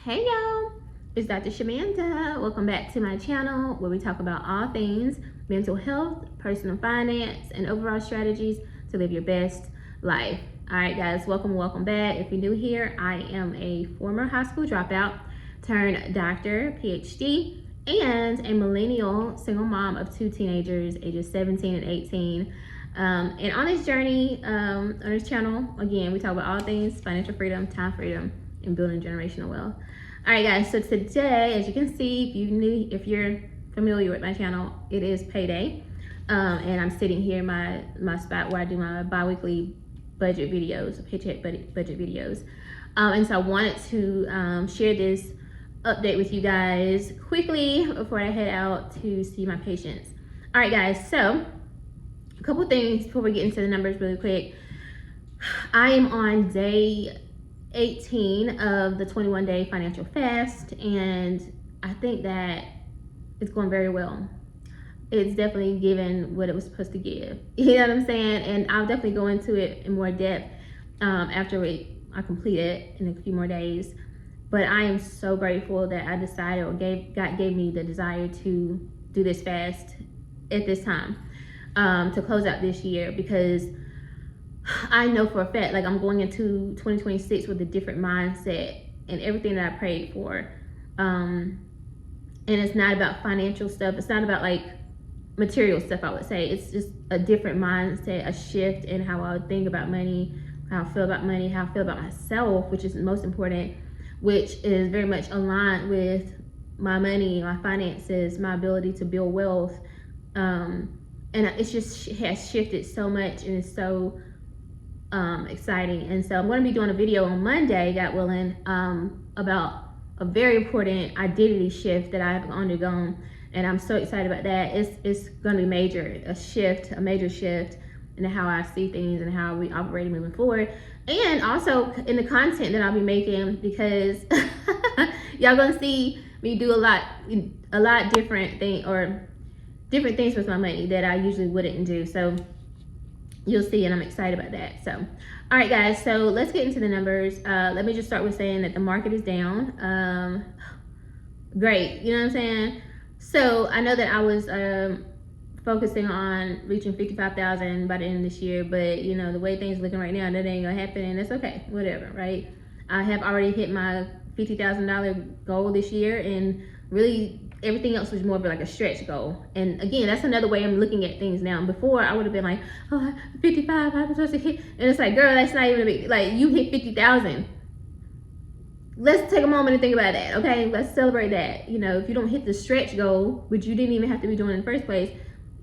Hey y'all, it's Dr. Shamanda. Welcome back to my channel where we talk about all things mental health, personal finance, and overall strategies to live your best life. All right guys, welcome back. If you're new here, I am a former high school dropout turned doctor, PhD, and a millennial single mom of two teenagers ages 17 and 18. And on this journey, on this channel, again, we talk about all things financial freedom, time freedom, and building generational wealth. All right guys, so today, as you can see, if you're familiar with my channel, it is payday, and I'm sitting here in my spot where I do my bi-weekly budget videos, paycheck budget videos, and so I wanted to share this update with you guys quickly before I head out to see my patients. All right guys, so a couple things before we get into the numbers really quick. I am on day 18 of the 21-day financial fast, and I think that it's going very well. It's definitely given what it was supposed to give. You know what I'm saying? And I'll definitely go into it in more depth after I complete it in a few more days. But I am so grateful that I decided, or God gave me the desire to do this fast at this time to close out this year, because I know for a fact, like, I'm going into 2026 with a different mindset and everything that I prayed for. And it's not about financial stuff. It's not about like material stuff, I would say. It's just a different mindset, a shift in how I would think about money, how I feel about money, how I feel about myself, which is the most important, which is very much aligned with my money, my finances, my ability to build wealth. And it's just has shifted so much, and it's so exciting. And so I'm going to be doing a video on Monday, God willing, about a very important identity shift that I've undergone, and I'm so excited about that. It's going to be major, a major shift in how I see things and how we operate moving forward, and also in the content that I'll be making, because y'all gonna see me do a lot different things with my money that I usually wouldn't do. So you'll see, and I'm excited about that. So, all right guys, so let's get into the numbers. Let me just start with saying that the market is down. Great, you know what I'm saying? So I know that I was focusing on reaching 55,000 by the end of this year, but you know, the way things are looking right now, that ain't gonna happen, and that's okay, whatever, right? I have already hit my $50,000 goal this year, and really everything else was more of like a stretch goal. And again, that's another way I'm looking at things now. Before, I would have been like, oh, 55, I'm supposed to hit, and it's like, girl, that's not even a big, like, you hit 50,000. Let's take a moment and think about that, okay? Let's celebrate that. You know, if you don't hit the stretch goal, which you didn't even have to be doing in the first place,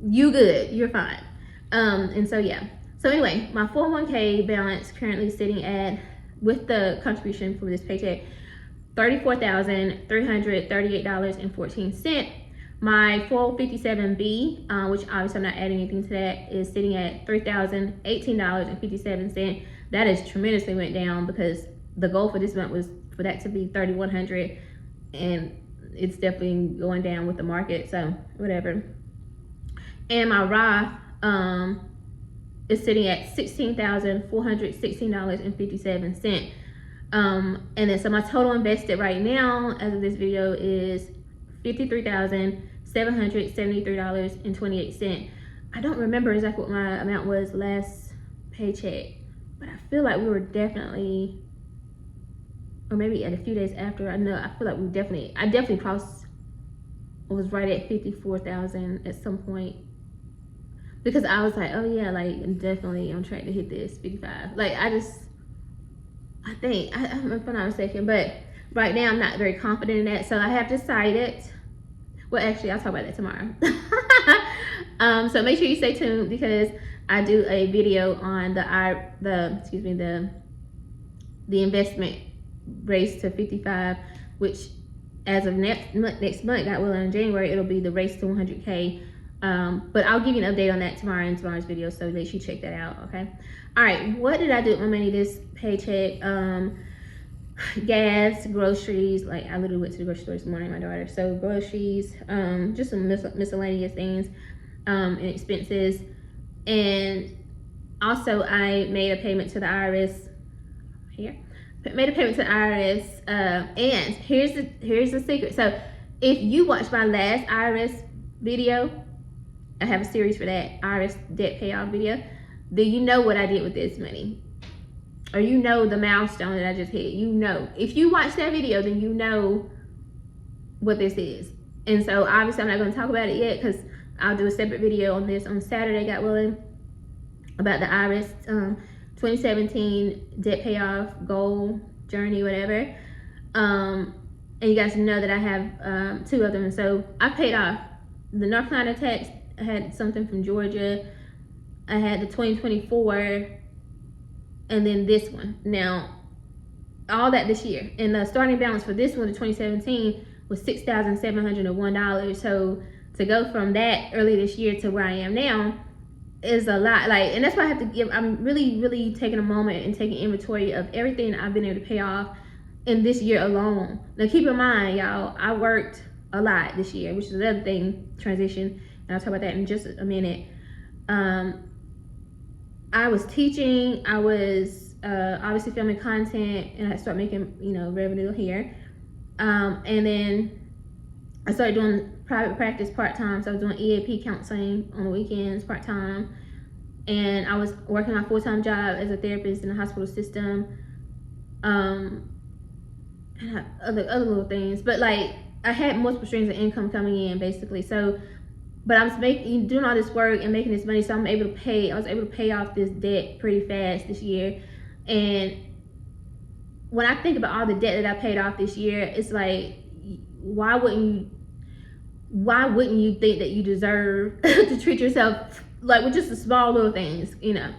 you good, you're fine. And so yeah. So anyway, my 401k balance currently sitting at, with the contribution for this paycheck, $34,338.14. My 457B, which obviously I'm not adding anything to that, is sitting at $3,018.57. That has tremendously went down, because the goal for this month was for that to be $3,100, and it's definitely going down with the market, so whatever. And my Roth is sitting at $16,416.57. And then so my total invested right now as of this video is $53,773.28. I don't remember exactly what my amount was last paycheck, but I feel like we were definitely, or maybe at a few days after, I feel like I definitely crossed, was right at 54,000 at some point, because I was like, oh yeah, like, definitely on track to hit this 55. Like, I think, if I'm not mistaken, but right now I'm not very confident in that. So I have decided, well, actually, I'll talk about that tomorrow. So make sure you stay tuned, because I do a video on the investment race to 55, which as of next month, God willing, in January, it'll be the race to 100K. But I'll give you an update on that tomorrow in tomorrow's video, so make sure you check that out, okay? All right, what did I do with my money this paycheck? Gas, groceries, like, I literally went to the grocery store this morning, my daughter. So groceries, just some miscellaneous things, and expenses. And also I made a payment to the IRS here. made a payment to the IRS. And here's the secret. So if you watch my last IRS video, I have a series for that, IRS debt payoff video, then you know what I did with this money. Or you know the milestone that I just hit. You know. If you watch that video, then you know what this is. And so obviously I'm not going to talk about it yet because I'll do a separate video on this on Saturday, God willing, about the IRS 2017 debt payoff goal journey, whatever. And you guys know that I have 2 of them. And so I paid off the North Carolina tax. I had something from Georgia. I had the 2024, and then this one. Now, all that this year. And the starting balance for this one, the 2017, was $6,701. So to go from that early this year to where I am now is a lot. Like, and that's why I have to give. I'm really taking a moment and taking inventory of everything I've been able to pay off in this year alone. Now, keep in mind, y'all, I worked a lot this year, which is another thing, transition. And I'll talk about that in just a minute. I was teaching, I was obviously filming content, and I started making, revenue here. And then I started doing private practice part-time. So I was doing EAP counseling on the weekends part-time. And I was working my full-time job as a therapist in the hospital system. And other little things. But like, I had multiple streams of income coming in basically. So, but I was doing all this work and making this money, so I was able to pay off this debt pretty fast this year. And when I think about all the debt that I paid off this year, it's like, why wouldn't you think that you deserve to treat yourself like with just the small little things, And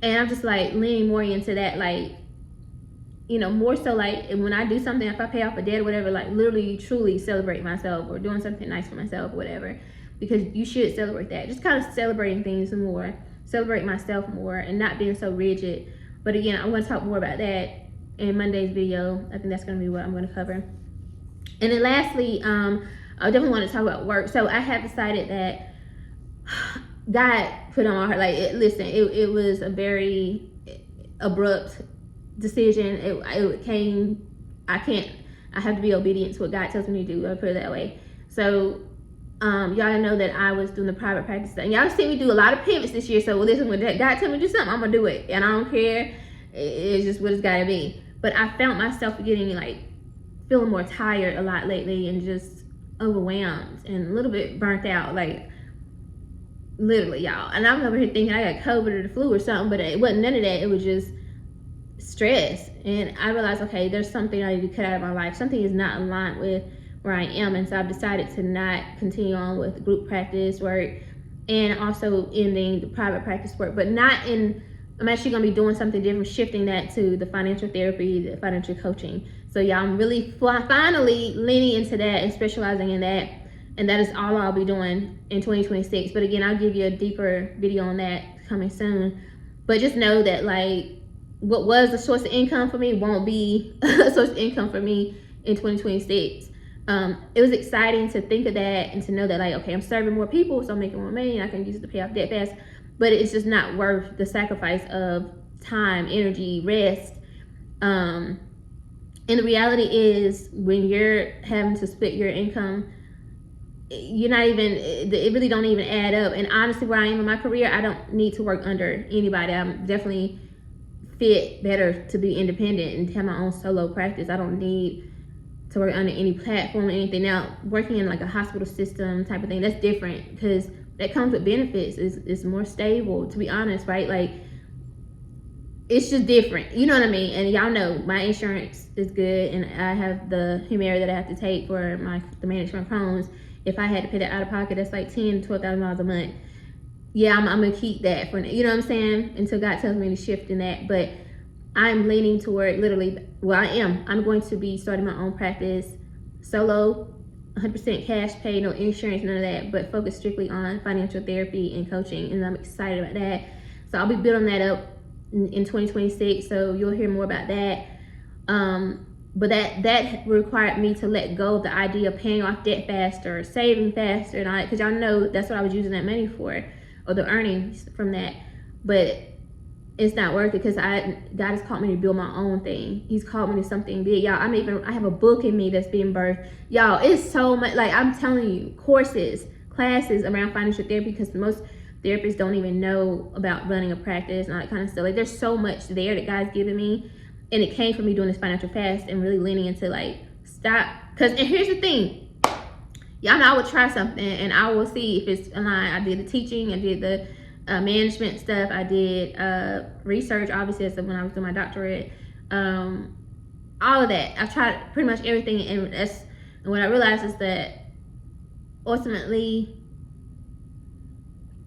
I'm just like leaning more into that, like, more so like when I do something, if I pay off a debt or whatever, like literally truly celebrate myself or doing something nice for myself or whatever. Because you should celebrate that. Just kind of celebrating things more, celebrate myself more, and not being so rigid. But again, I'm going to talk more about that in Monday's video. I think that's going to be what I'm going to cover. And then lastly, I definitely want to talk about work. So I have decided that God put on my heart, like, it was a very abrupt decision. It came, I have to be obedient to what God tells me to do. I'll put it that way. So, y'all know that I was doing the private practice thing. Y'all see me do a lot of pivots this year. So listen, when God tell me to do something, I'm gonna do it, and I don't care. It's just what it's gotta be. But I found myself feeling more tired a lot lately, and just overwhelmed and a little bit burnt out, like literally, y'all. And I'm over here thinking I got COVID or the flu or something, but it wasn't none of that. It was just stress. And I realized, okay, there's something I need to cut out of my life. Something is not aligned with where I am, and so I've decided to not continue on with group practice work and also ending the private practice work, but I'm actually going to be doing something different, shifting that to the financial therapy, the financial coaching. So y'all, I'm really finally leaning into that and specializing in that, and that is all I'll be doing in 2026. But again, I'll give you a deeper video on that coming soon. But just know that like what was a source of income for me won't be a source of income for me in 2026. It was exciting to think of that and to know that, like, okay, I'm serving more people, so I'm making more money and I can use it to pay off debt fast. But it's just not worth the sacrifice of time, energy, rest. And the reality is, when you're having to split your income, it really don't even add up. And honestly, where I am in my career, I don't need to work under anybody. I'm definitely fit better to be independent and have my own solo practice. I don't need to work under any platform or anything. Now, working in like a hospital system type of thing, that's different because that comes with benefits. It's more stable, to be honest, right? Like, it's just different. You know what I mean? And y'all know my insurance is good, and I have the Heyyy that I have to take for the management Crohn's. If I had to pay that out of pocket, that's like $10,000 to $12,000 a month. Yeah, I'm gonna keep that for, you know what I'm saying? Until God tells me to shift in that. But I'm leaning toward I'm going to be starting my own practice, solo, 100% cash pay, no insurance, none of that, but focus strictly on financial therapy and coaching, and I'm excited about that. So I'll be building that up in 2026, so you'll hear more about that. But that required me to let go of the idea of paying off debt faster, saving faster, and all that, because y'all know that's what I was using that money for, or the earnings from that. But it's not worth it, because God has called me to build my own thing. He's called me to something big, y'all. I have a book in me that's being birthed, y'all. It's so much, like, I'm telling you, courses, classes around financial therapy, because most therapists don't even know about running a practice and all that kind of stuff. Like, there's so much there that God's given me, and it came from me doing this financial fast and really leaning into, like, stop. Because, and here's the thing, y'all know I would try something and I will see if it's aligned. I did the teaching, I did the management stuff, I did research, obviously, as when I was doing my doctorate, all of that. I've tried pretty much everything, and what I realized is that ultimately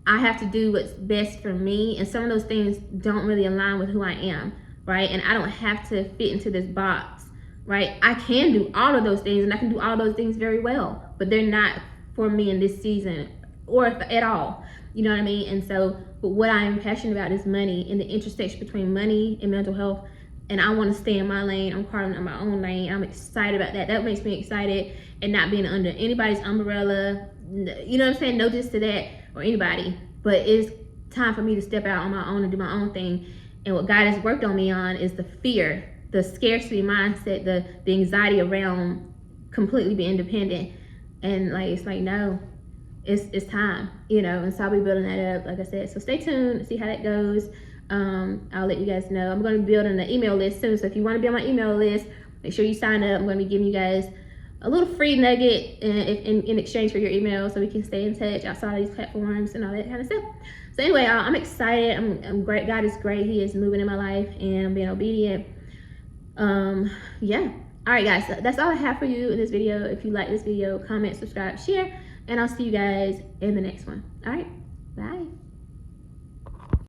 I have to do what's best for me, and some of those things don't really align with who I am, right? And I don't have to fit into this box, right? I can do all of those things, and I can do all those things very well, but they're not for me in this season, or if at all. You know what I mean? And so, but what I am passionate about is money, and the intersection between money and mental health. And I want to stay in my lane. I'm carving out my own lane. I'm excited about that. That makes me excited, and not being under anybody's umbrella. You know what I'm saying? No diss to that or anybody, but it's time for me to step out on my own and do my own thing. And what God has worked on me on is the fear, the scarcity mindset, the anxiety around completely being independent. And like, it's like, no, it's time, you know. And so I'll be building that up, like I said. So stay tuned, see how that goes. I'll let you guys know. I'm going to be building an email list soon, so if you want to be on my email list, make sure you sign up. I'm going to be giving you guys a little free nugget in exchange for your email, so we can stay in touch outside of these platforms and all that kind of stuff. So anyway, I'm excited. I'm great. God is great. He is moving in my life, and I'm being obedient. Yeah. All right, guys, that's all I have for you in this video. If you like this video, comment, subscribe, share, and I'll see you guys in the next one. All right, bye.